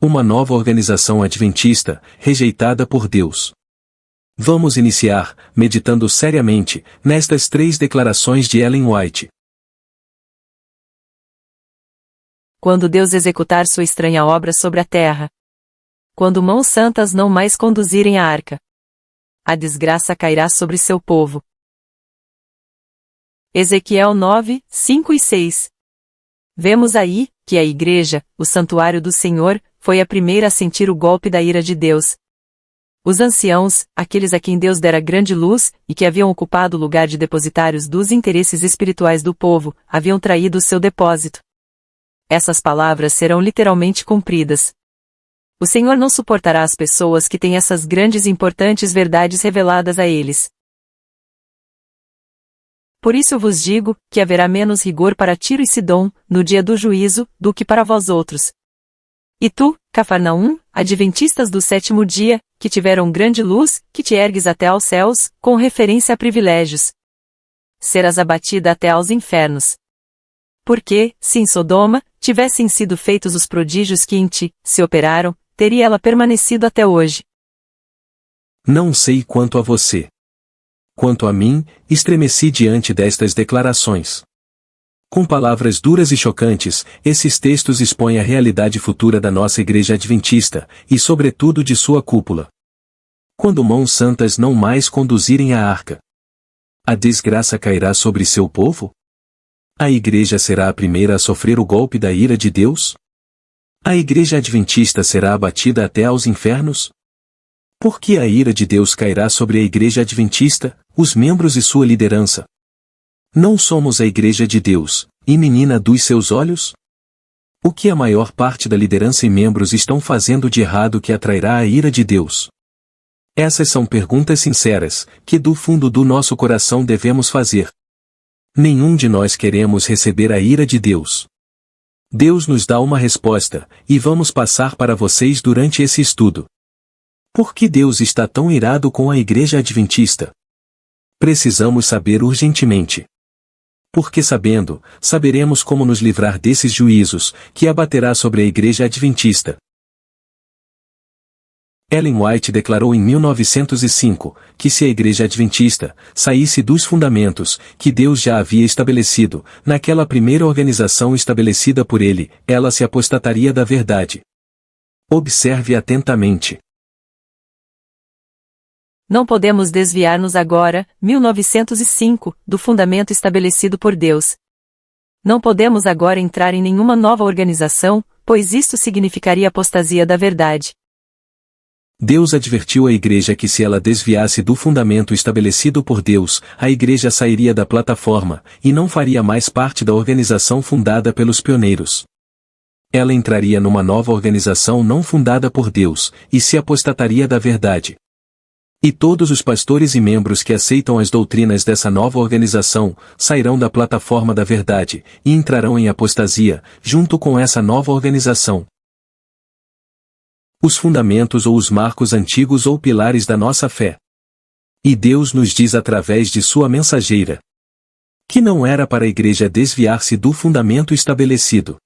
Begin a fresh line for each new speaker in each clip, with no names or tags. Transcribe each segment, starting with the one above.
Uma nova organização adventista, rejeitada por Deus. Vamos iniciar, meditando seriamente, nestas 3 declarações de Ellen White.
Quando Deus executar sua estranha obra sobre a terra. Quando mãos santas não mais conduzirem a arca. A desgraça cairá sobre seu povo. Ezequiel 9, 5 e 6. Vemos aí, que a igreja, o santuário do Senhor, foi a primeira a sentir o golpe da ira de Deus. Os anciãos, aqueles a quem Deus dera grande luz, e que haviam ocupado o lugar de depositários dos interesses espirituais do povo, haviam traído o seu depósito. Essas palavras serão literalmente cumpridas. O Senhor não suportará as pessoas que têm essas grandes e importantes verdades reveladas a eles. Por isso vos digo, que haverá menos rigor para Tiro e Sidom, no dia do juízo, do que para vós outros. E tu, Cafarnaum, adventistas do 7º dia, que tiveram grande luz, que te ergues até aos céus, com referência a privilégios. Serás abatida até aos infernos. Porque, se em Sodoma, tivessem sido feitos os prodígios que em ti se operaram, teria ela permanecido até hoje.
Não sei quanto a você. Quanto a mim, estremeci diante destas declarações. Com palavras duras e chocantes, esses textos expõem a realidade futura da nossa Igreja Adventista, e sobretudo de sua cúpula. Quando mãos santas não mais conduzirem a arca, a desgraça cairá sobre seu povo? A Igreja será a primeira a sofrer o golpe da ira de Deus? A Igreja Adventista será abatida até aos infernos? Por que a ira de Deus cairá sobre a Igreja Adventista, os membros e sua liderança? Não somos a Igreja de Deus, e menina dos seus olhos? O que a maior parte da liderança e membros estão fazendo de errado que atrairá a ira de Deus? Essas são perguntas sinceras, que do fundo do nosso coração devemos fazer. Nenhum de nós queremos receber a ira de Deus. Deus nos dá uma resposta, e vamos passar para vocês durante esse estudo. Por que Deus está tão irado com a Igreja Adventista? Precisamos saber urgentemente. Porque sabendo, saberemos como nos livrar desses juízos, que abaterá sobre a Igreja Adventista. Ellen White declarou em 1905, que se a Igreja Adventista saísse dos fundamentos, que Deus já havia estabelecido, naquela primeira organização estabelecida por ele, ela se apostataria da verdade. Observe atentamente.
Não podemos desviar-nos agora, 1905, do fundamento estabelecido por Deus. Não podemos agora entrar em nenhuma nova organização, pois isto significaria apostasia da verdade.
Deus advertiu a Igreja que se ela desviasse do fundamento estabelecido por Deus, a Igreja sairia da plataforma, e não faria mais parte da organização fundada pelos pioneiros. Ela entraria numa nova organização não fundada por Deus, e se apostataria da verdade. E todos os pastores e membros que aceitam as doutrinas dessa nova organização, sairão da plataforma da verdade, e entrarão em apostasia, junto com essa nova organização. Os fundamentos ou os marcos antigos ou pilares da nossa fé. E Deus nos diz através de sua mensageira, que não era para a Igreja desviar-se do fundamento estabelecido.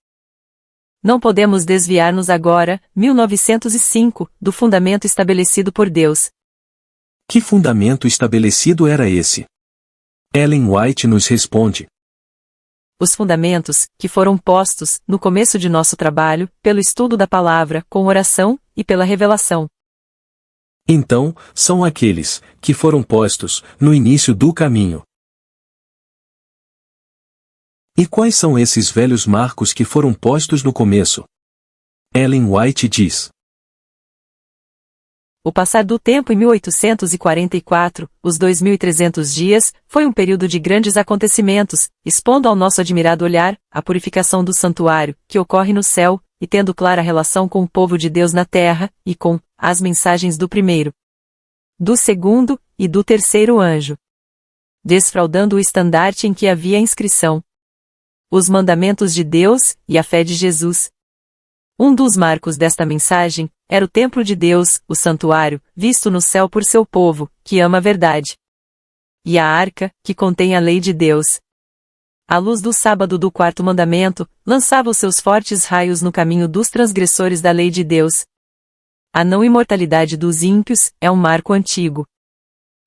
Não podemos desviar-nos agora, 1905, do fundamento estabelecido por Deus.
Que fundamento estabelecido era esse? Ellen White nos responde.
Os fundamentos, que foram postos, no começo de nosso trabalho, pelo estudo da palavra, com oração, e pela revelação.
Então, são aqueles, que foram postos, no início do caminho. E quais são esses velhos marcos que foram postos no começo? Ellen White diz.
O passar do tempo em 1844, os 2.300 dias, foi um período de grandes acontecimentos, expondo ao nosso admirado olhar, a purificação do santuário, que ocorre no céu, e tendo clara relação com o povo de Deus na terra, e com as mensagens do primeiro, do segundo, e do terceiro anjo. Desfraldando o estandarte em que havia a inscrição. Os mandamentos de Deus, e a fé de Jesus. Um dos marcos desta mensagem, era o templo de Deus, o santuário, visto no céu por seu povo, que ama a verdade. E a arca, que contém a lei de Deus. A luz do sábado do quarto mandamento, lançava os seus fortes raios no caminho dos transgressores da lei de Deus. A não imortalidade dos ímpios é um marco antigo.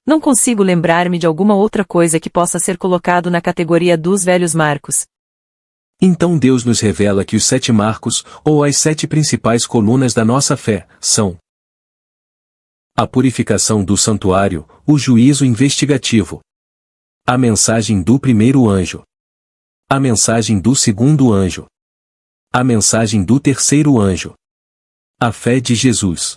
Não consigo lembrar-me de alguma outra coisa que possa ser colocado na categoria dos velhos marcos.
Então Deus nos revela que os 7 marcos, ou as 7 principais colunas da nossa fé, são: a purificação do santuário, o juízo investigativo, a mensagem do primeiro anjo, a mensagem do segundo anjo, a mensagem do terceiro anjo, a fé de Jesus,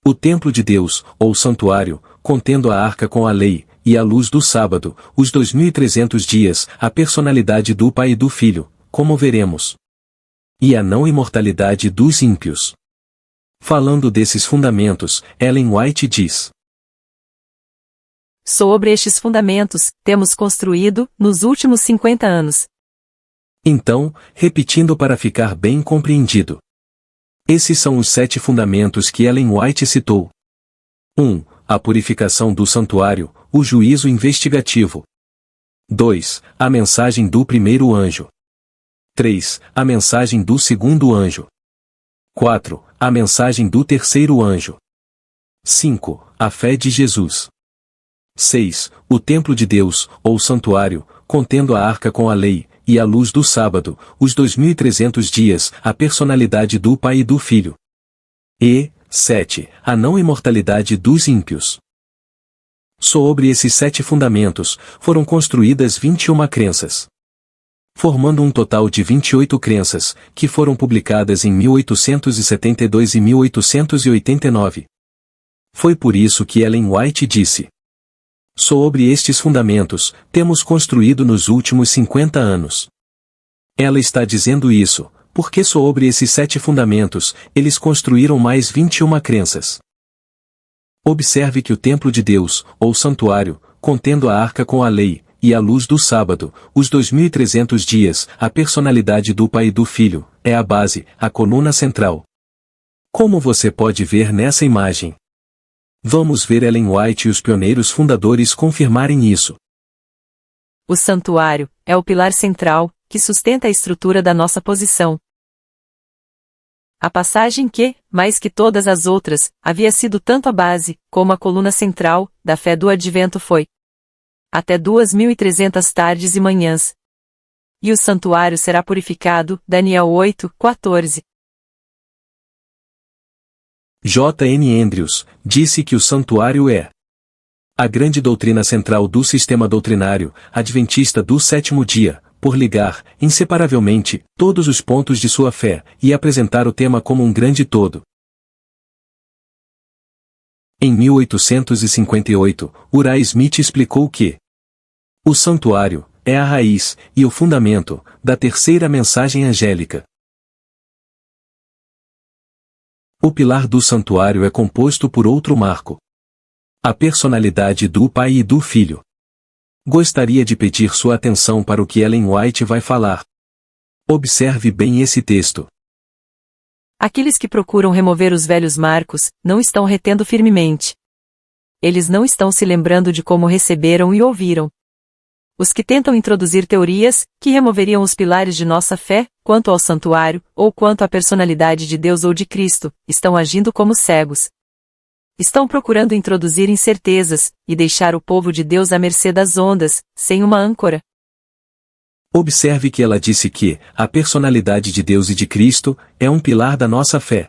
o templo de Deus, ou santuário, contendo a arca com a lei, e a luz do sábado, os 2300 dias, a personalidade do Pai e do Filho, como veremos, e a não imortalidade dos ímpios. Falando desses fundamentos, Ellen White diz:
sobre estes fundamentos, temos construído, nos últimos 50 anos.
Então, repetindo para ficar bem compreendido. Esses são os 7 fundamentos que Ellen White citou. 1. A purificação do santuário, o juízo investigativo. 2. A mensagem do primeiro anjo. 3. A mensagem do segundo anjo. 4. A mensagem do terceiro anjo. 5. A fé de Jesus. 6. O templo de Deus, ou santuário, contendo a arca com a lei, e a luz do sábado, os 2300 dias, a personalidade do Pai e do Filho. E 7. A não imortalidade dos ímpios. Sobre esses 7 fundamentos, foram construídas 21 crenças, formando um total de 28 crenças, que foram publicadas em 1872 e 1889. Foi por isso que Ellen White disse: sobre estes fundamentos, temos construído nos últimos 50 anos. Ela está dizendo isso, porque sobre esses 7 fundamentos, eles construíram mais 21 crenças. Observe que o templo de Deus, ou santuário, contendo a arca com a lei, e a luz do sábado, os 2300 dias, a personalidade do Pai e do Filho, é a base, a coluna central. Como você pode ver nessa imagem? Vamos ver Ellen White e os pioneiros fundadores confirmarem isso.
O santuário é o pilar central, que sustenta a estrutura da nossa posição. A passagem que, mais que todas as outras, havia sido tanto a base, como a coluna central, da fé do advento foi: até 2300 tardes e manhãs. E o santuário será purificado, Daniel 8:14.
J. N. Andrews disse que o santuário é a grande doutrina central do sistema doutrinário adventista do sétimo dia, por ligar, inseparavelmente, todos os pontos de sua fé, e apresentar o tema como um grande todo. Em 1858, Uriah Smith explicou que o santuário é a raiz e o fundamento da terceira mensagem angélica. O pilar do santuário é composto por outro marco: a personalidade do Pai e do Filho. Gostaria de pedir sua atenção para o que Ellen White vai falar. Observe bem esse texto.
Aqueles que procuram remover os velhos marcos, não estão retendo firmemente. Eles não estão se lembrando de como receberam e ouviram. Os que tentam introduzir teorias, que removeriam os pilares de nossa fé, quanto ao santuário, ou quanto à personalidade de Deus ou de Cristo, estão agindo como cegos. Estão procurando introduzir incertezas, e deixar o povo de Deus à mercê das ondas, sem uma âncora.
Observe que ela disse que a personalidade de Deus e de Cristo é um pilar da nossa fé.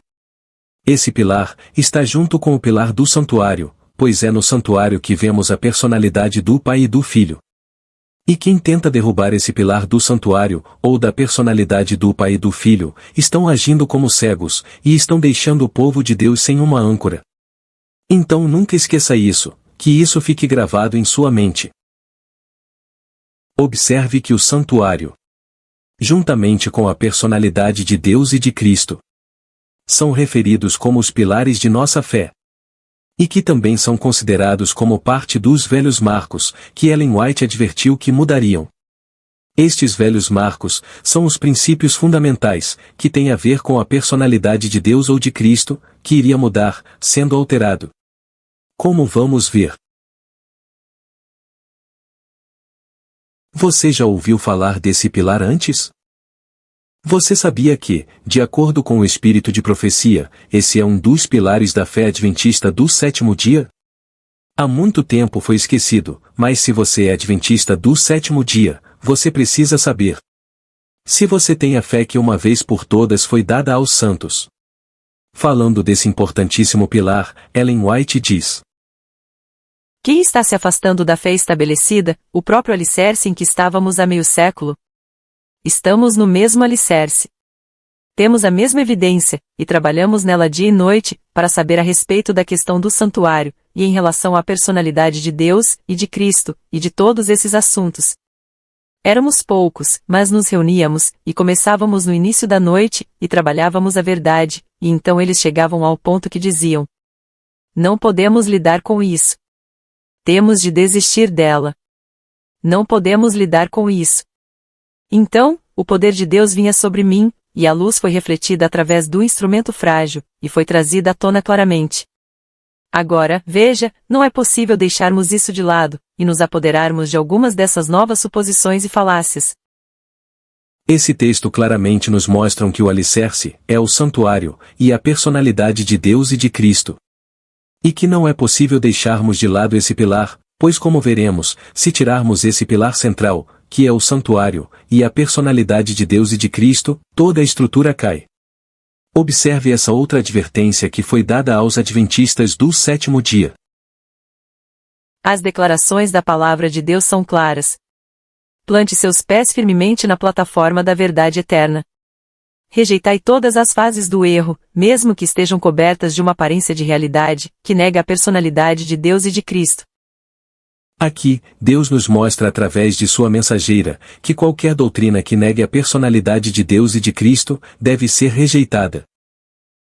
Esse pilar está junto com o pilar do santuário, pois é no santuário que vemos a personalidade do Pai e do Filho. E quem tenta derrubar esse pilar do santuário, ou da personalidade do Pai e do Filho, estão agindo como cegos, e estão deixando o povo de Deus sem uma âncora. Então nunca esqueça isso, que isso fique gravado em sua mente. Observe que o santuário, juntamente com a personalidade de Deus e de Cristo, são referidos como os pilares de nossa fé. E que também são considerados como parte dos velhos marcos, que Ellen White advertiu que mudariam. Estes velhos marcos são os princípios fundamentais, que têm a ver com a personalidade de Deus ou de Cristo, que iria mudar, sendo alterado. Como vamos ver? Você já ouviu falar desse pilar antes? Você sabia que, de acordo com o espírito de profecia, esse é um dos pilares da fé adventista do sétimo dia? Há muito tempo foi esquecido, mas se você é adventista do sétimo dia, você precisa saber. Se você tem a fé que uma vez por todas foi dada aos santos. Falando desse importantíssimo pilar, Ellen White diz:
quem está se afastando da fé estabelecida, o próprio alicerce em que estávamos há meio século? Estamos no mesmo alicerce. Temos a mesma evidência, e trabalhamos nela dia e noite, para saber a respeito da questão do santuário, e em relação à personalidade de Deus, e de Cristo, e de todos esses assuntos. Éramos poucos, mas nos reuníamos, e começávamos no início da noite, e trabalhávamos a verdade, e então eles chegavam ao ponto que diziam: não podemos lidar com isso. Temos de desistir dela. Não podemos lidar com isso. Então, o poder de Deus vinha sobre mim, e a luz foi refletida através do instrumento frágil, e foi trazida à tona claramente. Agora, veja, não é possível deixarmos isso de lado, e nos apoderarmos de algumas dessas novas suposições e falácias.
Esse texto claramente nos mostra que o alicerce é o santuário, e a personalidade de Deus e de Cristo. E que não é possível deixarmos de lado esse pilar, pois como veremos, se tirarmos esse pilar central, que é o santuário, e a personalidade de Deus e de Cristo, toda a estrutura cai. Observe essa outra advertência que foi dada aos adventistas do sétimo dia.
As declarações da palavra de Deus são claras. Plante seus pés firmemente na plataforma da verdade eterna. Rejeitai todas as fases do erro, mesmo que estejam cobertas de uma aparência de realidade, que nega a personalidade de Deus e de Cristo.
Aqui, Deus nos mostra através de sua mensageira, que qualquer doutrina que negue a personalidade de Deus e de Cristo, deve ser rejeitada.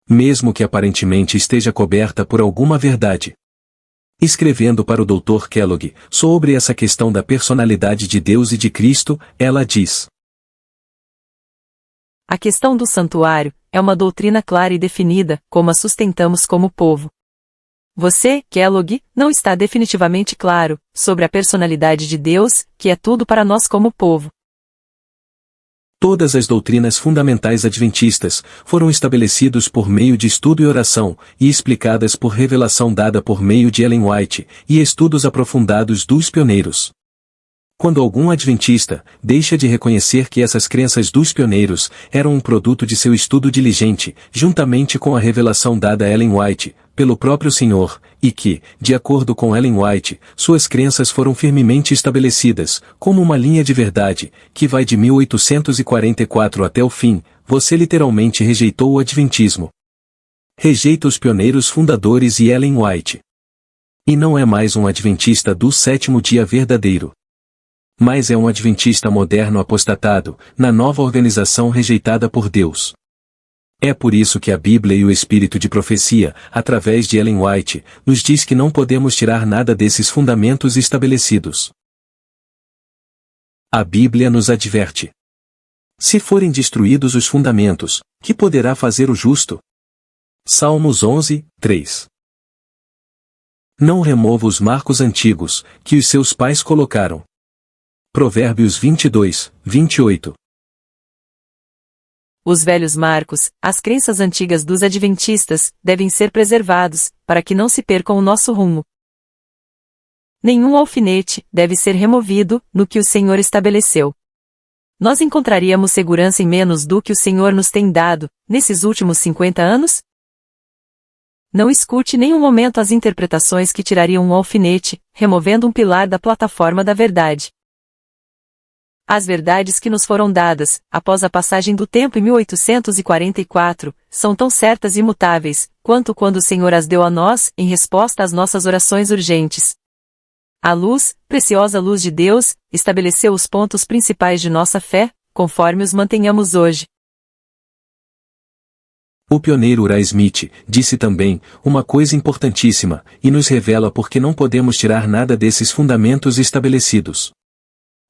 Mesmo que aparentemente esteja coberta por alguma verdade. Escrevendo para o Dr. Kellogg, sobre essa questão da personalidade de Deus e de Cristo, ela diz:
a questão do santuário é uma doutrina clara e definida, como a sustentamos como povo. Você, Kellogg, não está definitivamente claro sobre a personalidade de Deus, que é tudo para nós como povo.
Todas as doutrinas fundamentais adventistas foram estabelecidas por meio de estudo e oração, e explicadas por revelação dada por meio de Ellen White, e estudos aprofundados dos pioneiros. Quando algum adventista deixa de reconhecer que essas crenças dos pioneiros eram um produto de seu estudo diligente, juntamente com a revelação dada a Ellen White, pelo próprio Senhor, e que, de acordo com Ellen White, suas crenças foram firmemente estabelecidas, como uma linha de verdade, que vai de 1844 até o fim, você literalmente rejeitou o adventismo. Rejeita os pioneiros fundadores e Ellen White. E não é mais um adventista do sétimo dia verdadeiro. Mas é um adventista moderno apostatado, na nova organização rejeitada por Deus. É por isso que a Bíblia e o Espírito de profecia, através de Ellen White, nos diz que não podemos tirar nada desses fundamentos estabelecidos. A Bíblia nos adverte: se forem destruídos os fundamentos, que poderá fazer o justo? Salmos 11, 3. Não remova os marcos antigos, que os seus pais colocaram. Provérbios 22, 28.
Os velhos marcos, as crenças antigas dos adventistas, devem ser preservados, para que não se percam o nosso rumo. Nenhum alfinete deve ser removido no que o Senhor estabeleceu. Nós encontraríamos segurança em menos do que o Senhor nos tem dado, nesses últimos 50 anos? Não escute nenhum momento as interpretações que tirariam um alfinete, removendo um pilar da plataforma da verdade. As verdades que nos foram dadas, após a passagem do tempo em 1844, são tão certas e imutáveis, quanto quando o Senhor as deu a nós, em resposta às nossas orações urgentes. A luz, preciosa luz de Deus, estabeleceu os pontos principais de nossa fé, conforme os mantenhamos hoje.
O pioneiro Uriah Smith disse também uma coisa importantíssima, e nos revela por que não podemos tirar nada desses fundamentos estabelecidos.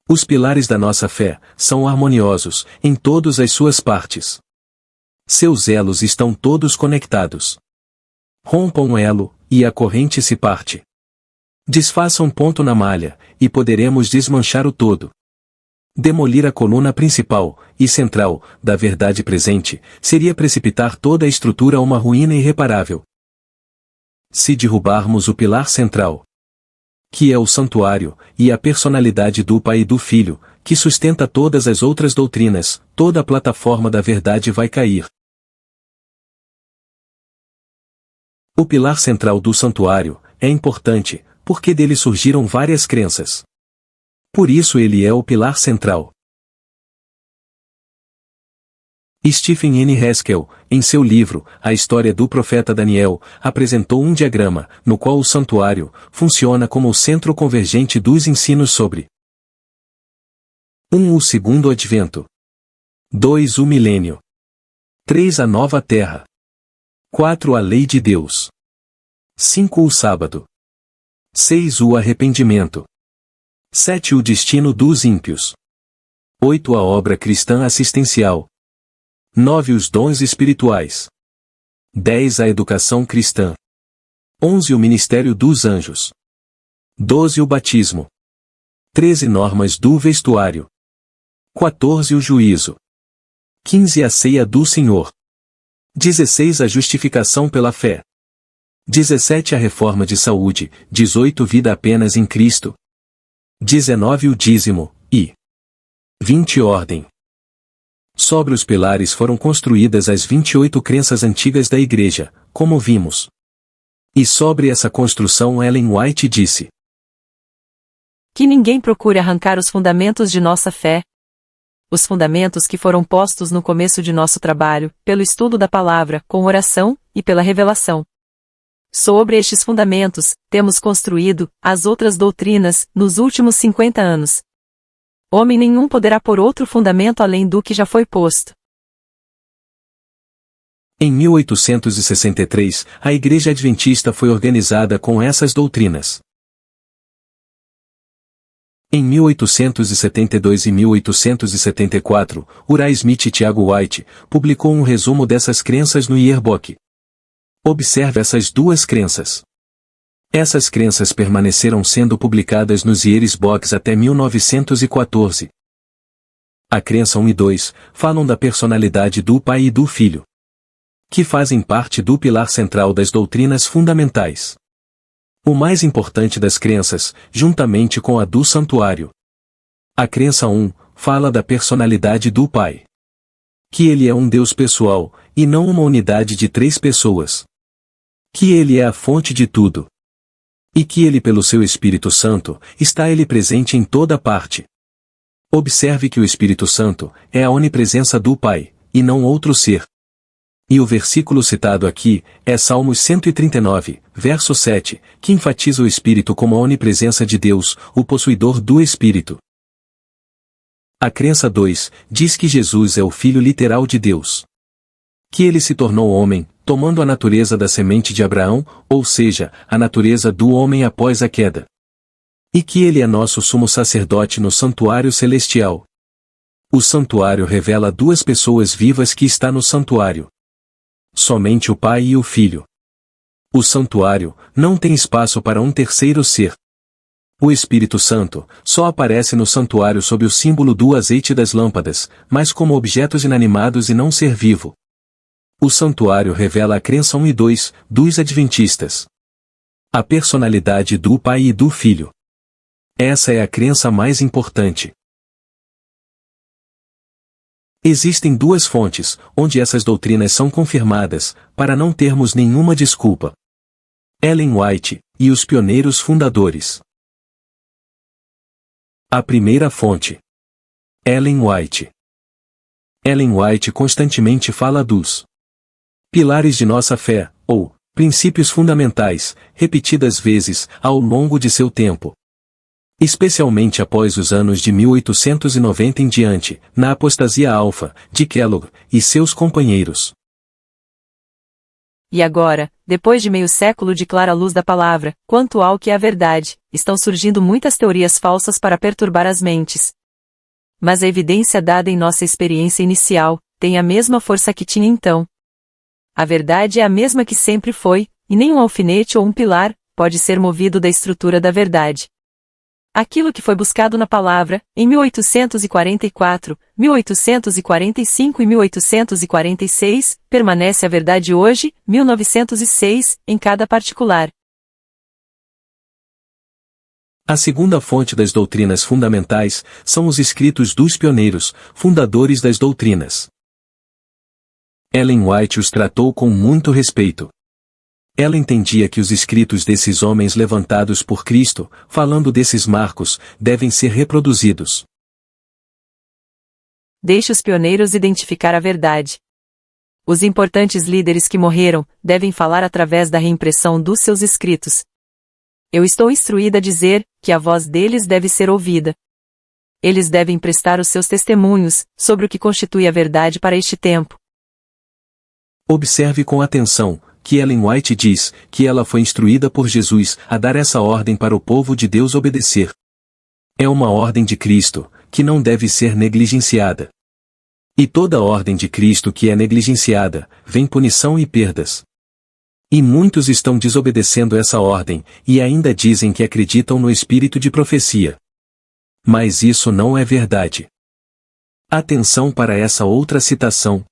Os pilares da nossa fé são harmoniosos, em todas as suas partes. Seus elos estão todos conectados. Rompa um elo, e a corrente se parte. Desfaça um ponto na malha, e poderemos desmanchar o todo. Demolir a coluna principal e central da verdade presente seria precipitar toda a estrutura a uma ruína irreparável. Se derrubarmos o pilar central, que é o santuário, e a personalidade do Pai e do Filho, que sustenta todas as outras doutrinas, toda a plataforma da verdade vai cair. O pilar central do santuário é importante, porque dele surgiram várias crenças. Por isso ele é o pilar central. Stephen N. Haskell, em seu livro, A História do Profeta Daniel, apresentou um diagrama, no qual o santuário funciona como o centro convergente dos ensinos sobre 1. O segundo advento. 2. O milênio. 3. A nova terra. 4. A lei de Deus. 5. O sábado. 6. O arrependimento. 7. O destino dos ímpios. 8. A obra cristã assistencial. 9. Os dons espirituais. 10. A educação cristã. 11. O ministério dos anjos. 12. O batismo. 13. Normas do vestuário. 14. O juízo. 15. A ceia do Senhor. 16. A justificação pela fé. 17. A reforma de saúde. 18. Vida apenas em Cristo. 19. O dízimo, e 20. Ordem. Sobre os pilares foram construídas as 28 crenças antigas da Igreja, como vimos. E sobre essa construção Ellen White disse:
que ninguém procure arrancar os fundamentos de nossa fé. Os fundamentos que foram postos no começo de nosso trabalho, pelo estudo da palavra, com oração, e pela revelação. Sobre estes fundamentos, temos construído as outras doutrinas nos últimos 50 anos. Homem nenhum poderá pôr outro fundamento além do que já foi posto.
Em 1863, a Igreja Adventista foi organizada com essas doutrinas. Em 1872 e 1874, Uriah Smith e Tiago White publicou um resumo dessas crenças no Yearbook. Observe essas duas crenças. Essas crenças permaneceram sendo publicadas nos Yearbooks até 1914. A crença 1 e 2 falam da personalidade do Pai e do Filho, que fazem parte do pilar central das doutrinas fundamentais. O mais importante das crenças, juntamente com a do santuário. A crença 1 fala da personalidade do Pai, que ele é um Deus pessoal, e não uma unidade de 3 pessoas. Que ele é a fonte de tudo. E que ele pelo seu Espírito Santo, está ele presente em toda parte. Observe que o Espírito Santo é a onipresença do Pai, e não outro ser. E o versículo citado aqui é Salmos 139, verso 7, que enfatiza o Espírito como a onipresença de Deus, o possuidor do Espírito. A crença 2 diz que Jesus é o Filho literal de Deus. Que ele se tornou homem, tomando a natureza da semente de Abraão, ou seja, a natureza do homem após a queda. E que ele é nosso sumo sacerdote no santuário celestial. O santuário revela 2 pessoas vivas que está no santuário. Somente o Pai e o Filho. O santuário não tem espaço para um terceiro ser. O Espírito Santo só aparece no santuário sob o símbolo do azeite das lâmpadas, mas como objetos inanimados e não ser vivo. O santuário revela a crença 1 e 2 dos adventistas. A personalidade do Pai e do Filho. Essa é a crença mais importante. Existem 2 fontes, onde essas doutrinas são confirmadas, para não termos nenhuma desculpa. Ellen White, e os pioneiros fundadores. A primeira fonte. Ellen White. Ellen White constantemente fala dos pilares de nossa fé, ou princípios fundamentais, repetidas vezes ao longo de seu tempo. Especialmente após os anos de 1890 em diante, na apostasia alfa, de Kellogg e seus companheiros.
E agora, depois de meio século de clara luz da palavra, quanto ao que é a verdade, estão surgindo muitas teorias falsas para perturbar as mentes. Mas a evidência dada em nossa experiência inicial, tem a mesma força que tinha então. A verdade é a mesma que sempre foi, e nenhum alfinete ou um pilar pode ser movido da estrutura da verdade. Aquilo que foi buscado na palavra, em 1844, 1845 e 1846, permanece a verdade hoje, 1906, em cada particular.
A segunda fonte das doutrinas fundamentais são os escritos dos pioneiros, fundadores das doutrinas. Ellen White os tratou com muito respeito. Ela entendia que os escritos desses homens levantados por Cristo, falando desses marcos, devem ser reproduzidos.
Deixe os pioneiros identificar a verdade. Os importantes líderes que morreram devem falar através da reimpressão dos seus escritos. Eu estou instruída a dizer que a voz deles deve ser ouvida. Eles devem prestar os seus testemunhos sobre o que constitui a verdade para este tempo.
Observe com atenção que Ellen White diz que ela foi instruída por Jesus a dar essa ordem para o povo de Deus obedecer. É uma ordem de Cristo, que não deve ser negligenciada. E toda ordem de Cristo que é negligenciada, vem punição e perdas. E muitos estão desobedecendo essa ordem, e ainda dizem que acreditam no espírito de profecia. Mas isso não é verdade. Atenção para essa outra citação.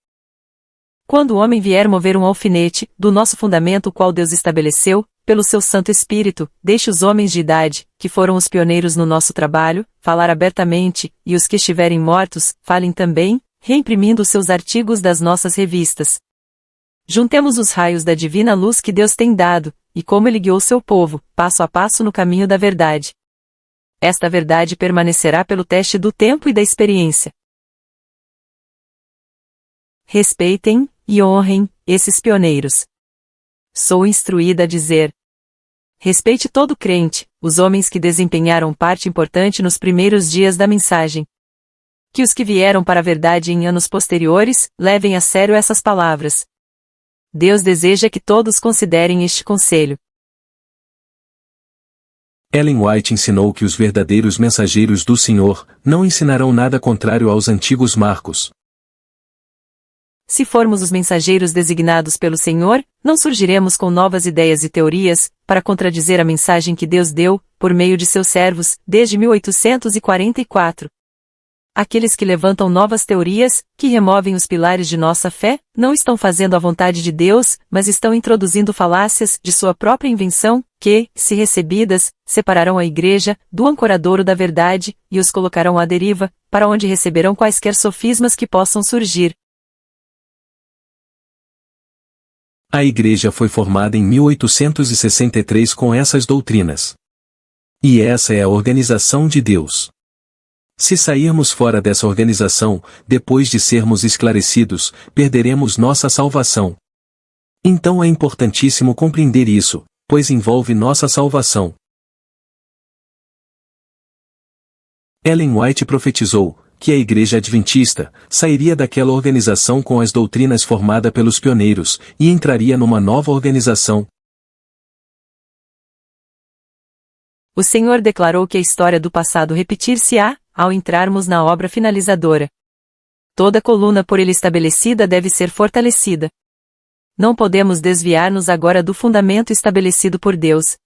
Quando o homem vier mover um alfinete, do nosso fundamento o qual Deus estabeleceu, pelo seu Santo Espírito, deixe os homens de idade, que foram os pioneiros no nosso trabalho, falar abertamente, e os que estiverem mortos, falem também, reimprimindo os seus artigos das nossas revistas. Juntemos os raios da divina luz que Deus tem dado, e como Ele guiou seu povo, passo a passo no caminho da verdade. Esta verdade permanecerá pelo teste do tempo e da experiência. Respeitem e honrem esses pioneiros. Sou instruída a dizer: respeite todo crente, os homens que desempenharam parte importante nos primeiros dias da mensagem. Que os que vieram para a verdade em anos posteriores, levem a sério essas palavras. Deus deseja que todos considerem este conselho.
Ellen White ensinou que os verdadeiros mensageiros do Senhor não ensinarão nada contrário aos antigos marcos.
Se formos os mensageiros designados pelo Senhor, não surgiremos com novas ideias e teorias, para contradizer a mensagem que Deus deu, por meio de seus servos, desde 1844. Aqueles que levantam novas teorias, que removem os pilares de nossa fé, não estão fazendo a vontade de Deus, mas estão introduzindo falácias de sua própria invenção, que, se recebidas, separarão a igreja do ancoradouro da verdade, e os colocarão à deriva, para onde receberão quaisquer sofismas que possam surgir.
A igreja foi formada em 1863 com essas doutrinas. E essa é a organização de Deus. Se sairmos fora dessa organização, depois de sermos esclarecidos, perderemos nossa salvação. Então é importantíssimo compreender isso, pois envolve nossa salvação. Ellen White profetizou que a Igreja Adventista sairia daquela organização com as doutrinas formada pelos pioneiros e entraria numa nova organização.
O Senhor declarou que a história do passado repetir-se-á, ao entrarmos na obra finalizadora. Toda coluna por ele estabelecida deve ser fortalecida. Não podemos desviar-nos agora do fundamento estabelecido por Deus.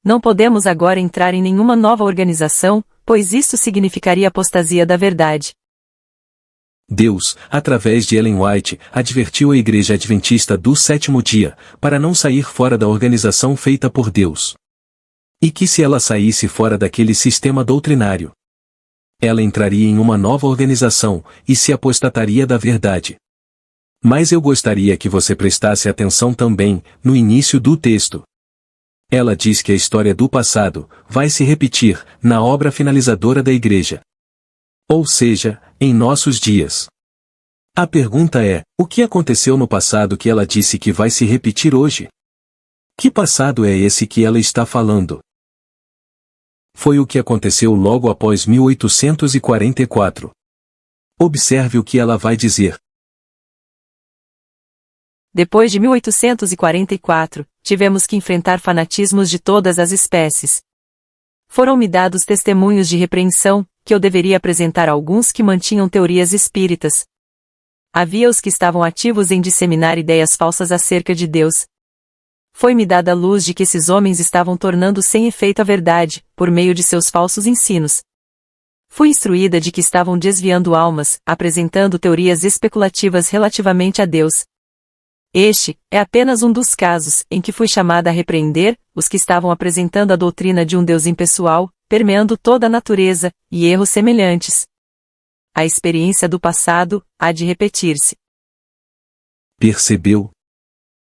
Não podemos agora entrar em nenhuma nova organização, pois isto significaria apostasia da verdade.
Deus, através de Ellen White, advertiu a Igreja Adventista do Sétimo Dia, para não sair fora da organização feita por Deus. E que se ela saísse fora daquele sistema doutrinário, ela entraria em uma nova organização, e se apostataria da verdade. Mas eu gostaria que você prestasse atenção também, no início do texto. Ela diz que a história do passado vai se repetir na obra finalizadora da Igreja. Ou seja, em nossos dias. A pergunta é, o que aconteceu no passado que ela disse que vai se repetir hoje? Que passado é esse que ela está falando? Foi o que aconteceu logo após 1844. Observe o que ela vai dizer.
Depois de 1844, tivemos que enfrentar fanatismos de todas as espécies. Foram-me dados testemunhos de repreensão, que eu deveria apresentar a alguns que mantinham teorias espíritas. Havia os que estavam ativos em disseminar ideias falsas acerca de Deus. Foi-me dada a luz de que esses homens estavam tornando sem efeito a verdade, por meio de seus falsos ensinos. Fui instruída de que estavam desviando almas, apresentando teorias especulativas relativamente a Deus. Este é apenas um dos casos em que fui chamada a repreender os que estavam apresentando a doutrina de um Deus impessoal, permeando toda a natureza, e erros semelhantes. A experiência do passado há de repetir-se.
Percebeu?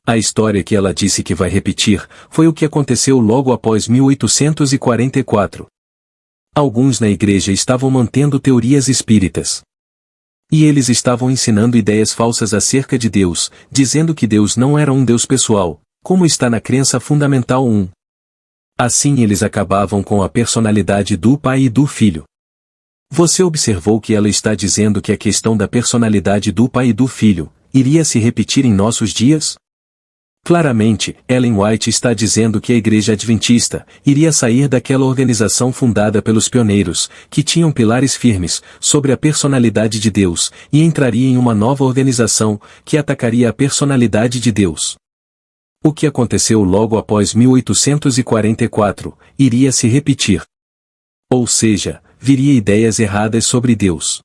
A história que ela disse que vai repetir foi o que aconteceu logo após 1844. Alguns na igreja estavam mantendo teorias espíritas. E eles estavam ensinando ideias falsas acerca de Deus, dizendo que Deus não era um Deus pessoal, como está na crença fundamental 1. Assim eles acabavam com a personalidade do Pai e do Filho. Você observou que ela está dizendo que a questão da personalidade do Pai e do Filho iria se repetir em nossos dias? Claramente, Ellen White está dizendo que a Igreja Adventista iria sair daquela organização fundada pelos pioneiros, que tinham pilares firmes sobre a personalidade de Deus, e entraria em uma nova organização, que atacaria a personalidade de Deus. O que aconteceu logo após 1844 iria se repetir. Ou seja, viria ideias erradas sobre Deus.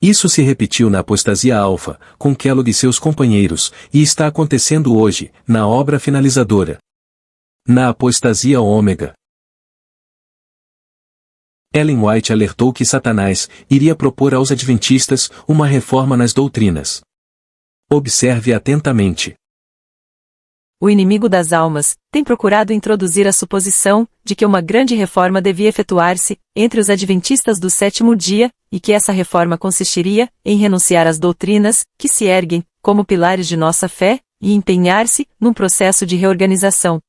Isso se repetiu na apostasia alfa, com Kellogg e seus companheiros, e está acontecendo hoje, na obra finalizadora. Na apostasia ômega. Ellen White alertou que Satanás iria propor aos adventistas uma reforma nas doutrinas. Observe atentamente.
O inimigo das almas tem procurado introduzir a suposição de que uma grande reforma devia efetuar-se entre os adventistas do sétimo dia, e que essa reforma consistiria em renunciar às doutrinas que se erguem como pilares de nossa fé e empenhar-se num processo de reorganização.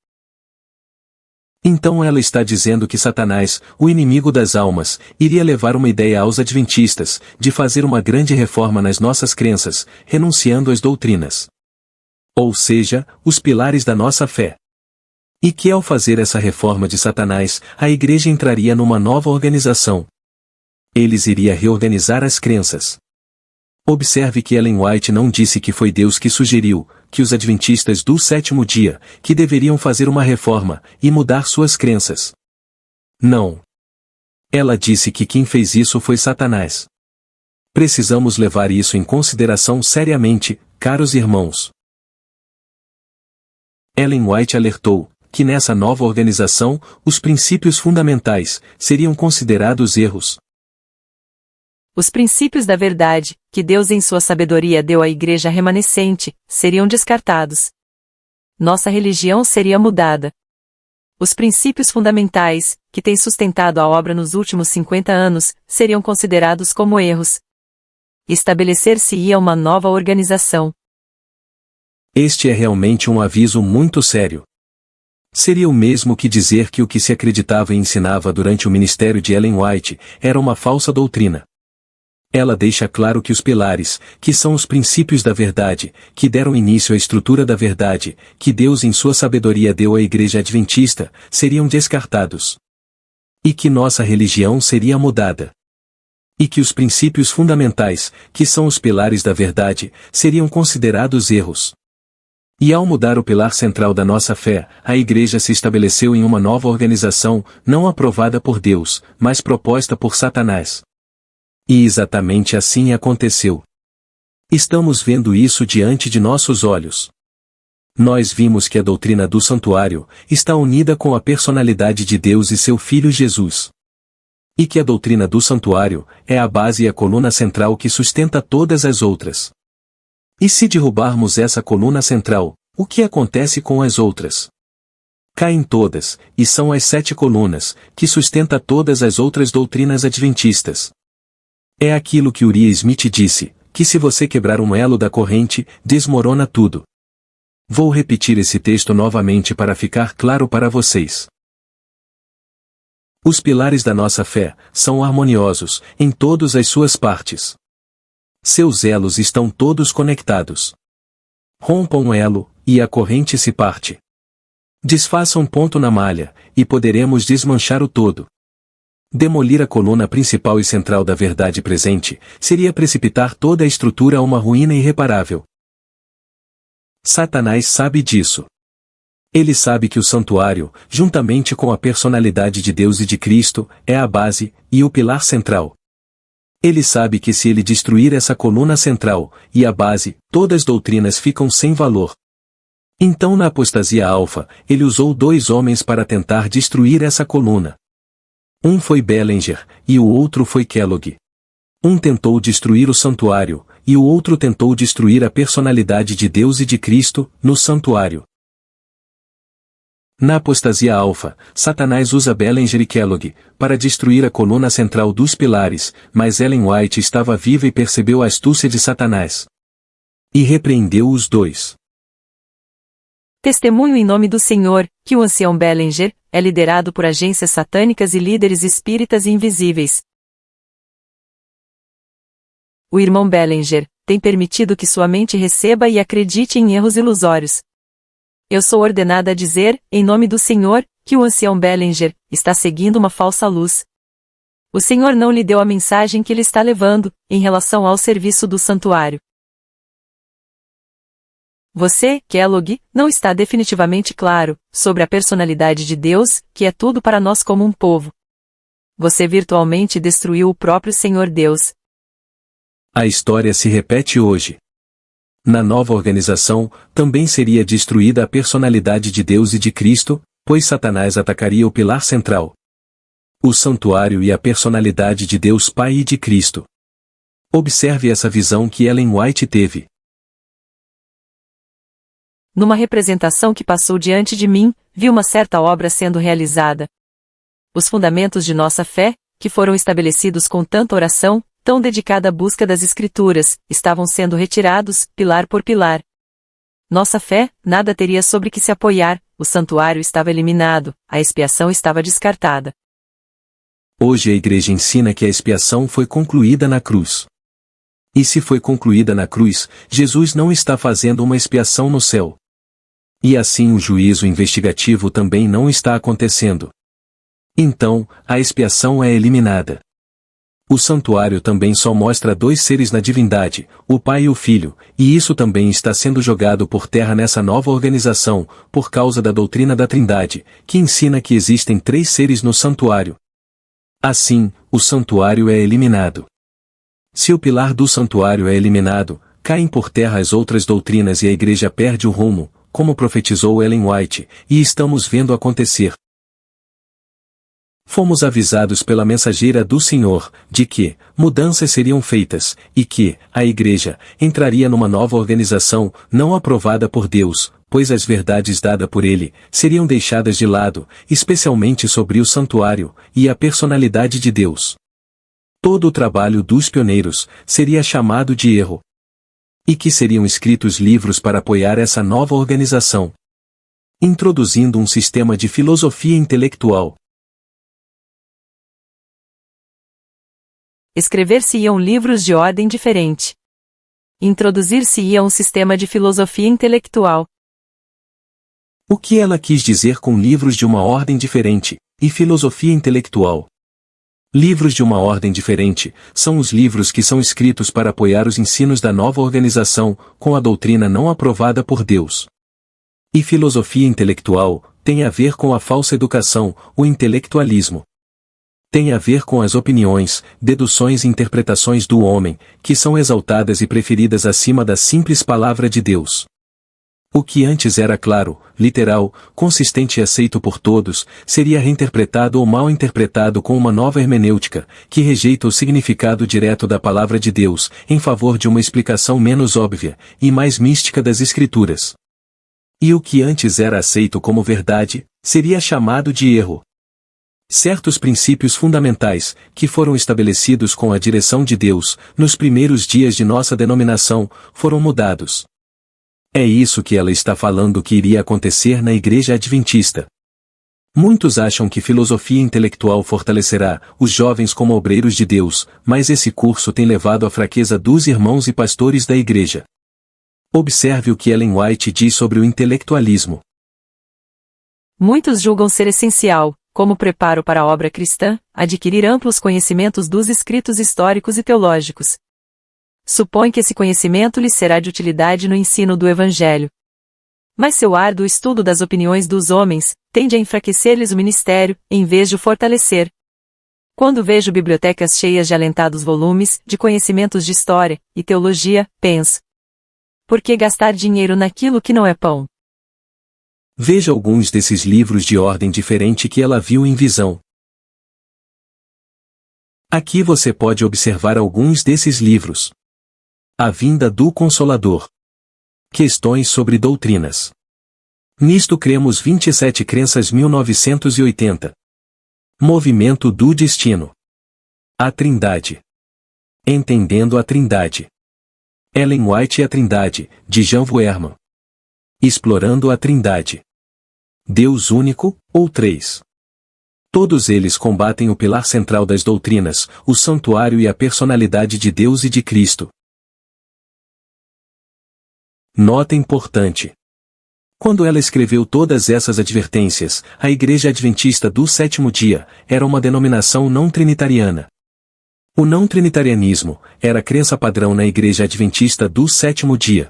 Então ela está dizendo que Satanás, o inimigo das almas, iria levar uma ideia aos adventistas de fazer uma grande reforma nas nossas crenças, renunciando às doutrinas. Ou seja, os pilares da nossa fé. E que ao fazer essa reforma de Satanás, a igreja entraria numa nova organização. Eles iriam reorganizar as crenças. Observe que Ellen White não disse que foi Deus que sugeriu que os adventistas do sétimo dia, que deveriam fazer uma reforma e mudar suas crenças. Não. Ela disse que quem fez isso foi Satanás. Precisamos levar isso em consideração seriamente, caros irmãos. Ellen White alertou que nessa nova organização, os princípios fundamentais seriam considerados erros.
Os princípios da verdade, que Deus em sua sabedoria deu à igreja remanescente, seriam descartados. Nossa religião seria mudada. Os princípios fundamentais, que têm sustentado a obra nos últimos 50 anos, seriam considerados como erros. Estabelecer-se-ia uma nova organização.
Este é realmente um aviso muito sério. Seria o mesmo que dizer que o que se acreditava e ensinava durante o ministério de Ellen White era uma falsa doutrina. Ela deixa claro que os pilares, que são os princípios da verdade, que deram início à estrutura da verdade, que Deus em sua sabedoria deu à Igreja Adventista, seriam descartados. E que nossa religião seria mudada. E que os princípios fundamentais, que são os pilares da verdade, seriam considerados erros. E ao mudar o pilar central da nossa fé, a Igreja se estabeleceu em uma nova organização, não aprovada por Deus, mas proposta por Satanás. E exatamente assim aconteceu. Estamos vendo isso diante de nossos olhos. Nós vimos que a doutrina do santuário está unida com a personalidade de Deus e seu Filho Jesus. E que a doutrina do santuário é a base e a coluna central que sustenta todas as outras. E se derrubarmos essa coluna central, o que acontece com as outras? Caem todas, e são as 7 colunas, que sustenta todas as outras doutrinas adventistas. É aquilo que Uriah Smith disse, que se você quebrar um elo da corrente, desmorona tudo. Vou repetir esse texto novamente para ficar claro para vocês. Os pilares da nossa fé são harmoniosos, em todas as suas partes. Seus elos estão todos conectados. Rompa um elo, e a corrente se parte. Desfaça um ponto na malha, e poderemos desmanchar o todo. Demolir a coluna principal e central da verdade presente, seria precipitar toda a estrutura a uma ruína irreparável. Satanás sabe disso. Ele sabe que o santuário, juntamente com a personalidade de Deus e de Cristo, é a base e o pilar central. Ele sabe que se ele destruir essa coluna central e a base, todas as doutrinas ficam sem valor. Então na apostasia alfa, ele usou 2 homens para tentar destruir essa coluna. Um foi Bellinger, e o outro foi Kellogg. Um tentou destruir o santuário, e o outro tentou destruir a personalidade de Deus e de Cristo, no santuário. Na apostasia alfa, Satanás usa Bellinger e Kellogg para destruir a coluna central dos pilares, mas Ellen White estava viva e percebeu a astúcia de Satanás. E repreendeu os 2.
Testemunho em nome do Senhor, que o ancião Bellinger é liderado por agências satânicas e líderes espíritas invisíveis. O irmão Bellinger tem permitido que sua mente receba e acredite em erros ilusórios. Eu sou ordenada a dizer, em nome do Senhor, que o ancião Bellinger está seguindo uma falsa luz. O Senhor não lhe deu a mensagem que ele está levando, em relação ao serviço do santuário. Você, Kellogg, não está definitivamente claro sobre a personalidade de Deus, que é tudo para nós como um povo. Você virtualmente destruiu o próprio Senhor Deus.
A história se repete hoje. Na nova organização, também seria destruída a personalidade de Deus e de Cristo, pois Satanás atacaria o pilar central. O santuário e a personalidade de Deus Pai e de Cristo. Observe essa visão que Ellen White teve.
Numa representação que passou diante de mim, vi uma certa obra sendo realizada. Os fundamentos de nossa fé, que foram estabelecidos com tanta oração, tão dedicada à busca das Escrituras, estavam sendo retirados, pilar por pilar. Nossa fé, nada teria sobre que se apoiar, o santuário estava eliminado, a expiação estava descartada.
Hoje a Igreja ensina que a expiação foi concluída na cruz. E se foi concluída na cruz, Jesus não está fazendo uma expiação no céu. E assim o juízo investigativo também não está acontecendo. Então, a expiação é eliminada. O santuário também só mostra 2 seres na divindade, o Pai e o Filho, e isso também está sendo jogado por terra nessa nova organização, por causa da doutrina da Trindade, que ensina que existem 3 seres no santuário. Assim, o santuário é eliminado. Se o pilar do santuário é eliminado, caem por terra as outras doutrinas e a Igreja perde o rumo, como profetizou Ellen White, e estamos vendo acontecer. Fomos avisados pela mensageira do Senhor, de que mudanças seriam feitas, e que a Igreja entraria numa nova organização, não aprovada por Deus, pois as verdades dadas por Ele seriam deixadas de lado, especialmente sobre o santuário e a personalidade de Deus. Todo o trabalho dos pioneiros seria chamado de erro. E que seriam escritos livros para apoiar essa nova organização, introduzindo um sistema de filosofia intelectual.
Escrever-se-iam livros de ordem diferente. Introduzir-se-ia um sistema de filosofia intelectual.
O que ela quis dizer com livros de uma ordem diferente, e filosofia intelectual? Livros de uma ordem diferente são os livros que são escritos para apoiar os ensinos da nova organização, com a doutrina não aprovada por Deus. E filosofia intelectual tem a ver com a falsa educação, o intelectualismo. Tem a ver com as opiniões, deduções e interpretações do homem, que são exaltadas e preferidas acima da simples palavra de Deus. O que antes era claro, literal, consistente e aceito por todos, seria reinterpretado ou mal interpretado com uma nova hermenêutica, que rejeita o significado direto da palavra de Deus, em favor de uma explicação menos óbvia, e mais mística das Escrituras. E o que antes era aceito como verdade, seria chamado de erro. Certos princípios fundamentais, que foram estabelecidos com a direção de Deus, nos primeiros dias de nossa denominação, foram mudados. É isso que ela está falando que iria acontecer na Igreja Adventista. Muitos acham que filosofia intelectual fortalecerá os jovens como obreiros de Deus, mas esse curso tem levado à fraqueza dos irmãos e pastores da Igreja. Observe o que Ellen White diz sobre o intelectualismo.
Muitos julgam ser essencial, como preparo para a obra cristã, adquirir amplos conhecimentos dos escritos históricos e teológicos. Supõe que esse conhecimento lhes será de utilidade no ensino do Evangelho. Mas seu árduo estudo das opiniões dos homens tende a enfraquecer-lhes o ministério, em vez de o fortalecer. Quando vejo bibliotecas cheias de alentados volumes de conhecimentos de história e teologia, penso: por que gastar dinheiro naquilo que não é pão?
Veja alguns desses livros de ordem diferente que ela viu em visão. Aqui você pode observar alguns desses livros. A vinda do Consolador. Questões sobre doutrinas. Nisto cremos 27 crenças 1980. Movimento do destino. A Trindade. Entendendo a Trindade. Ellen White e a Trindade, de Jan Voerman. Explorando a Trindade. Deus único, ou três. Todos eles combatem o pilar central das doutrinas, o santuário e a personalidade de Deus e de Cristo. Nota importante. Quando ela escreveu todas essas advertências, a Igreja Adventista do Sétimo Dia era uma denominação não trinitariana. O não trinitarianismo era a crença padrão na Igreja Adventista do Sétimo Dia.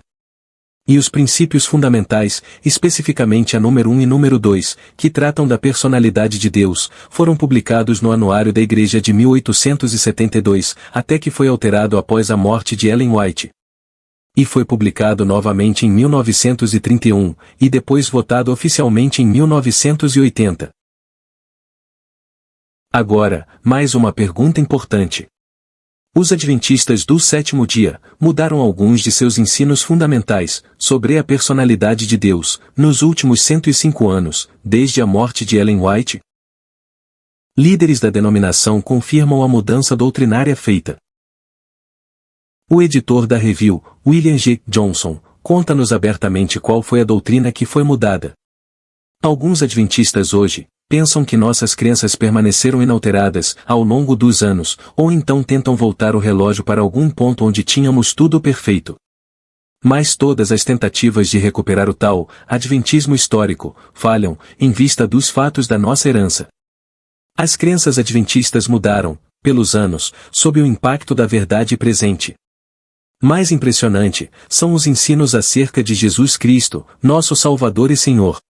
E os princípios fundamentais, especificamente a número 1 e número 2, que tratam da personalidade de Deus, foram publicados no Anuário da Igreja de 1872, até que foi alterado após a morte de Ellen White. E foi publicado novamente em 1931, e depois votado oficialmente em 1980. Agora, mais uma pergunta importante. Os Adventistas do Sétimo Dia mudaram alguns de seus ensinos fundamentais sobre a personalidade de Deus nos últimos 105 anos, desde a morte de Ellen White? Líderes da denominação confirmam a mudança doutrinária feita. O editor da Review, William G. Johnson, conta-nos abertamente qual foi a doutrina que foi mudada. Alguns adventistas hoje pensam que nossas crenças permaneceram inalteradas ao longo dos anos, ou então tentam voltar o relógio para algum ponto onde tínhamos tudo perfeito. Mas todas as tentativas de recuperar o tal adventismo histórico falham, em vista dos fatos da nossa herança. As crenças adventistas mudaram, pelos anos, sob o impacto da verdade presente. Mais impressionante são os ensinos acerca de Jesus Cristo, nosso Salvador e Senhor.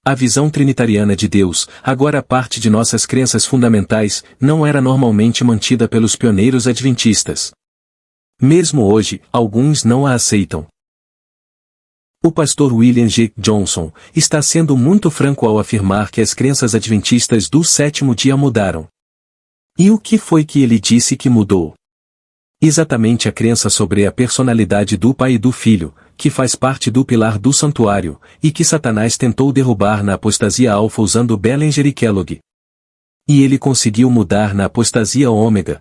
A visão trinitariana de Deus, agora parte de nossas crenças fundamentais, não era normalmente mantida pelos pioneiros adventistas. Mesmo hoje, alguns não a aceitam. O pastor William G. Johnson está sendo muito franco ao afirmar que as crenças adventistas do sétimo dia mudaram. E o que foi que ele disse que mudou? Exatamente a crença sobre a personalidade do Pai e do Filho, que faz parte do pilar do santuário, e que Satanás tentou derrubar na apostasia alfa usando Bellinger e Kellogg. E ele conseguiu mudar na apostasia ômega.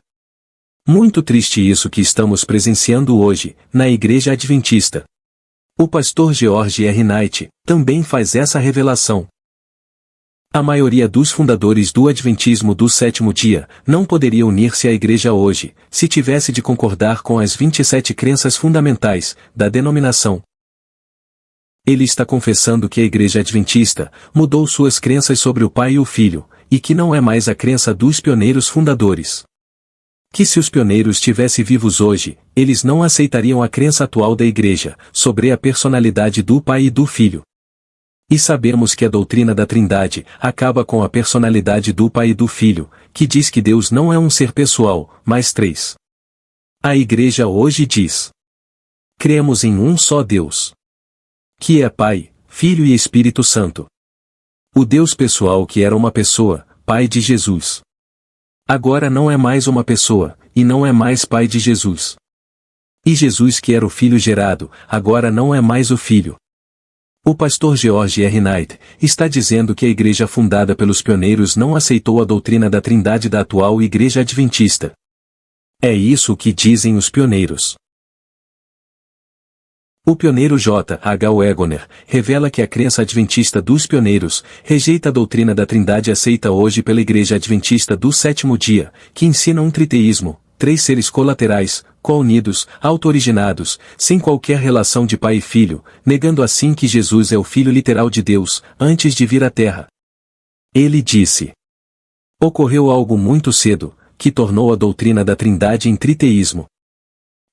Muito triste isso que estamos presenciando hoje, na Igreja Adventista. O pastor George R. Knight também faz essa revelação. A maioria dos fundadores do Adventismo do sétimo dia não poderia unir-se à Igreja hoje, se tivesse de concordar com as 27 crenças fundamentais da denominação. Ele está confessando que a Igreja Adventista mudou suas crenças sobre o Pai e o Filho, e que não é mais a crença dos pioneiros fundadores. Que se os pioneiros estivessem vivos hoje, eles não aceitariam a crença atual da Igreja sobre a personalidade do Pai e do Filho. E sabemos que a doutrina da Trindade acaba com a personalidade do Pai e do Filho, que diz que Deus não é um ser pessoal, mas três. A Igreja hoje diz: cremos em um só Deus, que é Pai, Filho e Espírito Santo. O Deus pessoal que era uma pessoa, Pai de Jesus. Agora não é mais uma pessoa, e não é mais Pai de Jesus. E Jesus que era o Filho gerado, agora não é mais o Filho. O pastor George R. Knight está dizendo que a igreja fundada pelos pioneiros não aceitou a doutrina da Trindade da atual Igreja Adventista. É isso que dizem os pioneiros. O pioneiro J. H. Wagoner revela que a crença adventista dos pioneiros rejeita a doutrina da Trindade aceita hoje pela Igreja Adventista do sétimo dia, que ensina um triteísmo, três seres colaterais, co-unidos, auto-originados, sem qualquer relação de pai e filho, negando assim que Jesus é o Filho literal de Deus, antes de vir à Terra. Ele disse: ocorreu algo muito cedo, que tornou a doutrina da Trindade em triteísmo.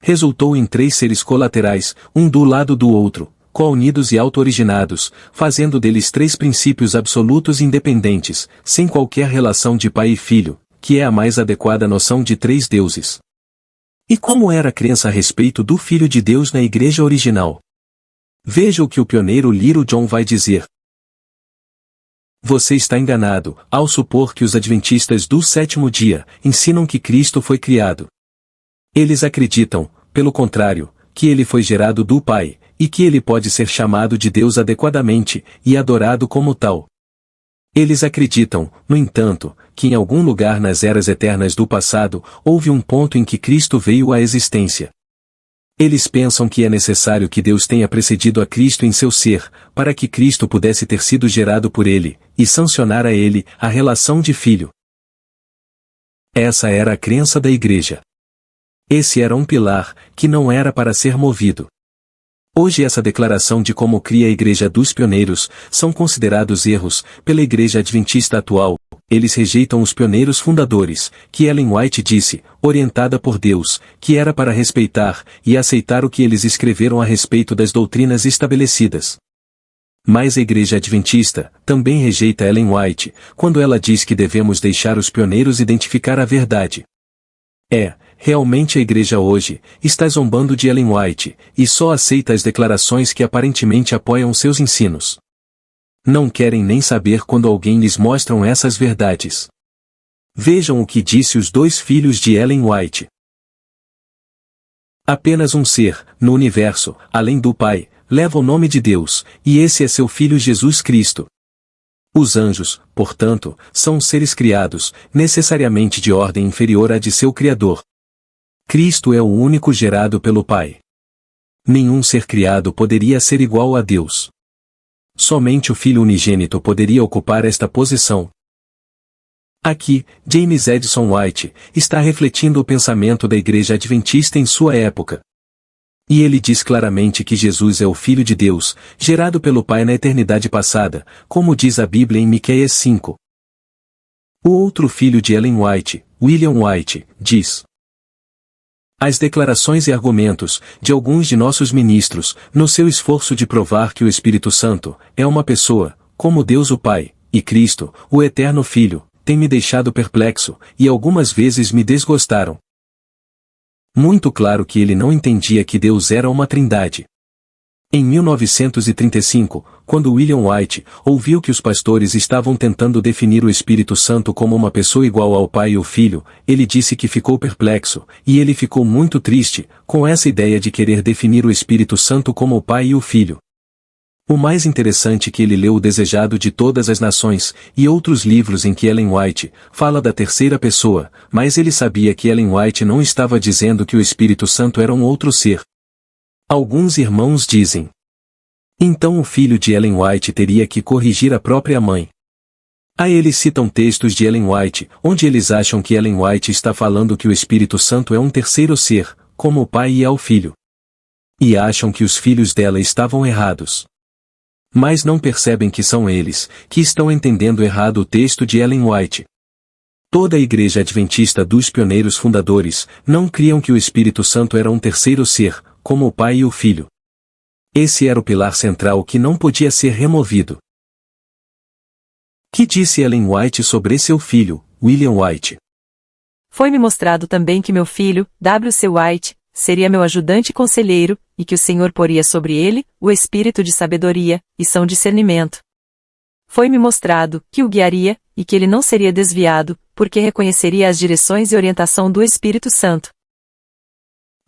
Resultou em três seres colaterais, um do lado do outro, co-unidos e auto-originados, fazendo deles três princípios absolutos independentes, sem qualquer relação de pai e filho, que é a mais adequada noção de três deuses. E como era a crença a respeito do Filho de Deus na igreja original? Veja o que o pioneiro Little John vai dizer. Você está enganado, ao supor que os adventistas do sétimo dia ensinam que Cristo foi criado. Eles acreditam, pelo contrário, que ele foi gerado do Pai, e que ele pode ser chamado de Deus adequadamente, e adorado como tal. Eles acreditam, no entanto, que em algum lugar nas eras eternas do passado, houve um ponto em que Cristo veio à existência. Eles pensam que é necessário que Deus tenha precedido a Cristo em seu ser, para que Cristo pudesse ter sido gerado por ele, e sancionar a ele a relação de filho. Essa era a crença da igreja. Esse era um pilar, que não era para ser movido. Hoje essa declaração de como cria a igreja dos pioneiros, são considerados erros, pela igreja adventista atual. Eles rejeitam os pioneiros fundadores, que Ellen White disse, orientada por Deus, que era para respeitar e aceitar o que eles escreveram a respeito das doutrinas estabelecidas. Mas a igreja adventista também rejeita Ellen White, quando ela diz que devemos deixar os pioneiros identificar a verdade. Realmente a igreja hoje está zombando de Ellen White, e só aceita as declarações que aparentemente apoiam seus ensinos. Não querem nem saber quando alguém lhes mostram essas verdades. Vejam o que disse os dois filhos de Ellen White. Apenas um ser, no universo, além do Pai, leva o nome de Deus, e esse é seu Filho Jesus Cristo. Os anjos, portanto, são seres criados, necessariamente de ordem inferior à de seu Criador. Cristo é o único gerado pelo Pai. Nenhum ser criado poderia ser igual a Deus. Somente o Filho unigênito poderia ocupar esta posição. Aqui, James Edison White está refletindo o pensamento da Igreja Adventista em sua época. E ele diz claramente que Jesus é o Filho de Deus, gerado pelo Pai na eternidade passada, como diz a Bíblia em Miqueias 5. O outro filho de Ellen White, William White, diz: as declarações e argumentos de alguns de nossos ministros, no seu esforço de provar que o Espírito Santo é uma pessoa, como Deus o Pai, e Cristo, o Eterno Filho, têm me deixado perplexo, e algumas vezes me desgostaram. Muito claro que ele não entendia que Deus era uma trindade. Em 1935, quando William White ouviu que os pastores estavam tentando definir o Espírito Santo como uma pessoa igual ao Pai e o Filho, ele disse que ficou perplexo, e ele ficou muito triste, com essa ideia de querer definir o Espírito Santo como o Pai e o Filho. O mais interessante é que ele leu O Desejado de Todas as Nações, e outros livros em que Ellen White fala da terceira pessoa, mas ele sabia que Ellen White não estava dizendo que o Espírito Santo era um outro ser. Alguns irmãos dizem: então o filho de Ellen White teria que corrigir a própria mãe. Aí eles citam textos de Ellen White, onde eles acham que Ellen White está falando que o Espírito Santo é um terceiro ser, como o Pai e é o Filho. E acham que os filhos dela estavam errados. Mas não percebem que são eles, que estão entendendo errado o texto de Ellen White. Toda a Igreja Adventista dos pioneiros fundadores não criam que o Espírito Santo era um terceiro ser, como o Pai e o Filho. Esse era o pilar central que não podia ser removido. Que disse Ellen White sobre seu filho, William White?
Foi-me mostrado também que meu filho, W.C. White, seria meu ajudante e conselheiro, e que o Senhor poria sobre ele o espírito de sabedoria e são discernimento. Foi-me mostrado que o guiaria, e que ele não seria desviado, porque reconheceria as direções e orientação do Espírito Santo.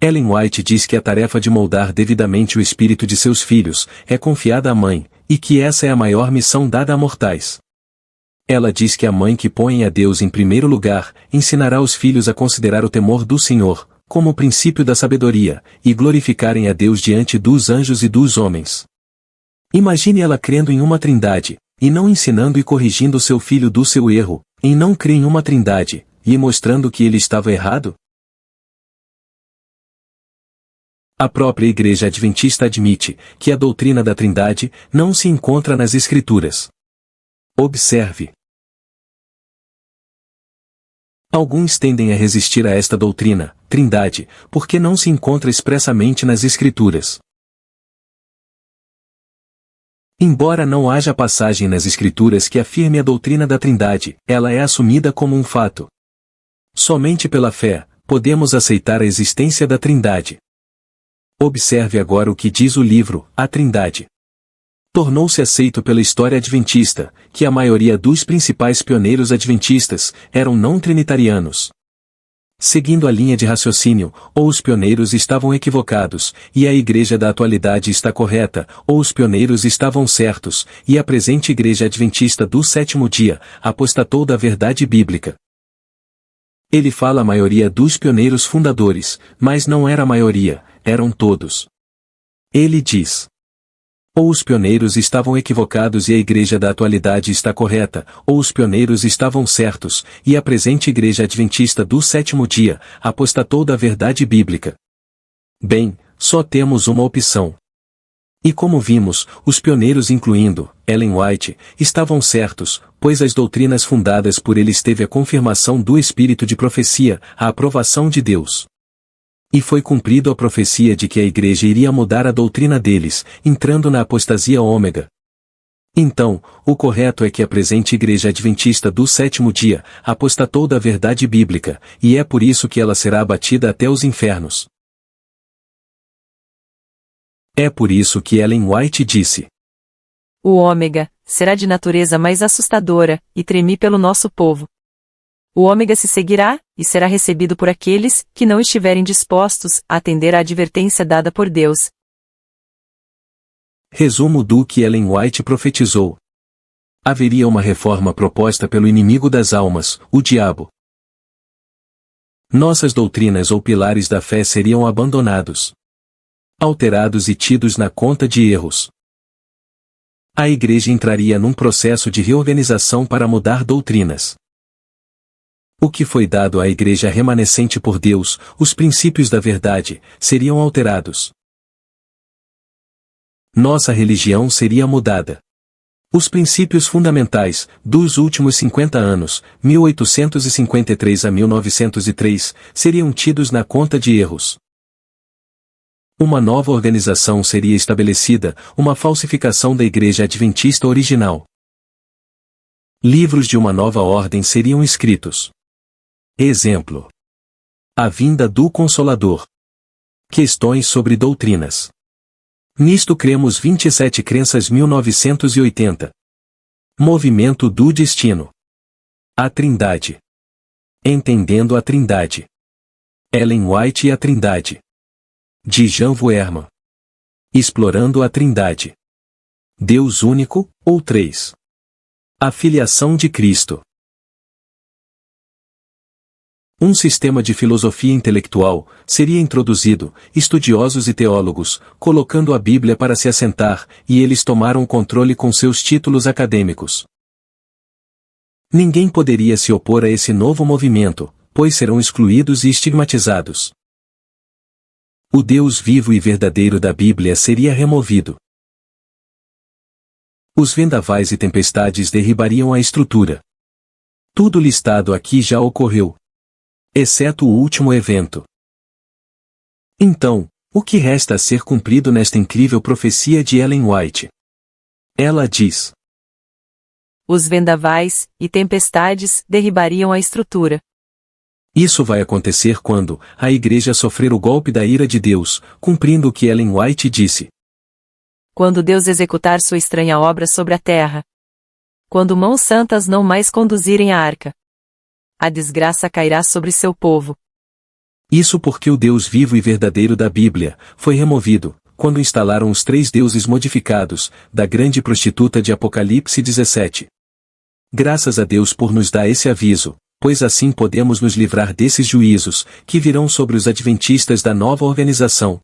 Ellen White diz que a tarefa de moldar devidamente o espírito de seus filhos é confiada à mãe, e que essa é a maior missão dada a mortais. Ela diz que a mãe que põe a Deus em primeiro lugar, ensinará os filhos a considerar o temor do Senhor, como o princípio da sabedoria, e glorificarem a Deus diante dos anjos e dos homens. Imagine ela crendo em uma trindade, e não ensinando e corrigindo seu filho do seu erro, em não crer em uma trindade, e mostrando que ele estava errado? A própria Igreja Adventista admite que a doutrina da Trindade não se encontra nas Escrituras. Observe. Alguns tendem a resistir a esta doutrina, Trindade, porque não se encontra expressamente nas Escrituras. Embora não haja passagem nas Escrituras que afirme a doutrina da Trindade, ela é assumida como um fato. Somente pela fé, podemos aceitar a existência da Trindade. Observe agora o que diz o livro, A Trindade. Tornou-se aceito pela história adventista, que a maioria dos principais pioneiros adventistas eram não trinitarianos. Seguindo a linha de raciocínio, ou os pioneiros estavam equivocados, e a igreja da atualidade está correta, ou os pioneiros estavam certos, e a presente igreja adventista do sétimo dia apostatou da verdade bíblica. Ele fala a maioria dos pioneiros fundadores, mas não era a maioria, eram todos. Ele diz: ou os pioneiros estavam equivocados e a igreja da atualidade está correta, ou os pioneiros estavam certos, e a presente igreja adventista do sétimo dia apostatou da verdade bíblica. Bem, só temos uma opção. E como vimos, os pioneiros incluindo Ellen White, estavam certos, pois as doutrinas fundadas por eles teve a confirmação do espírito de profecia, a aprovação de Deus. E foi cumprido a profecia de que a igreja iria mudar a doutrina deles, entrando na apostasia ômega. Então, o correto é que a presente igreja adventista do sétimo dia apostatou da verdade bíblica, e é por isso que ela será abatida até os infernos. É por isso que Ellen White disse:
o ômega será de natureza mais assustadora, e tremi pelo nosso povo. O ômega se seguirá, e será recebido por aqueles que não estiverem dispostos a atender à advertência dada por Deus.
Resumo do que Ellen White profetizou. Haveria uma reforma proposta pelo inimigo das almas, o diabo. Nossas doutrinas ou pilares da fé seriam abandonados, alterados e tidos na conta de erros. A igreja entraria num processo de reorganização para mudar doutrinas. O que foi dado à igreja remanescente por Deus, os princípios da verdade, seriam alterados. Nossa religião seria mudada. Os princípios fundamentais, dos últimos 50 anos, 1853 a 1903, seriam tidos na conta de erros. Uma nova organização seria estabelecida, uma falsificação da igreja adventista original. Livros de uma nova ordem seriam escritos. Exemplo: a vinda do Consolador. Questões sobre doutrinas. Nisto cremos 27 crenças 1980. Movimento do destino. A Trindade. Entendendo a Trindade. Ellen White e a Trindade. De Jan Voerman. Explorando a Trindade. Deus único, ou três. A filiação de Cristo. Um sistema de filosofia intelectual seria introduzido, estudiosos e teólogos, colocando a Bíblia para se assentar, e eles tomaram o controle com seus títulos acadêmicos. Ninguém poderia se opor a esse novo movimento, pois serão excluídos e estigmatizados. O Deus vivo e verdadeiro da Bíblia seria removido. Os vendavais e tempestades derribariam a estrutura. Tudo listado aqui já ocorreu, exceto o último evento. Então, o que resta a ser cumprido nesta incrível profecia de Ellen White? Ela diz:
os vendavais e tempestades derribariam a estrutura.
Isso vai acontecer quando a igreja sofrer o golpe da ira de Deus, cumprindo o que Ellen White disse.
Quando Deus executar sua estranha obra sobre a terra. Quando mãos santas não mais conduzirem a arca. A desgraça cairá sobre seu povo.
Isso porque o Deus vivo e verdadeiro da Bíblia foi removido, quando instalaram os três deuses modificados, da grande prostituta de Apocalipse 17. Graças a Deus por nos dar esse aviso, pois assim podemos nos livrar desses juízos, que virão sobre os adventistas da nova organização.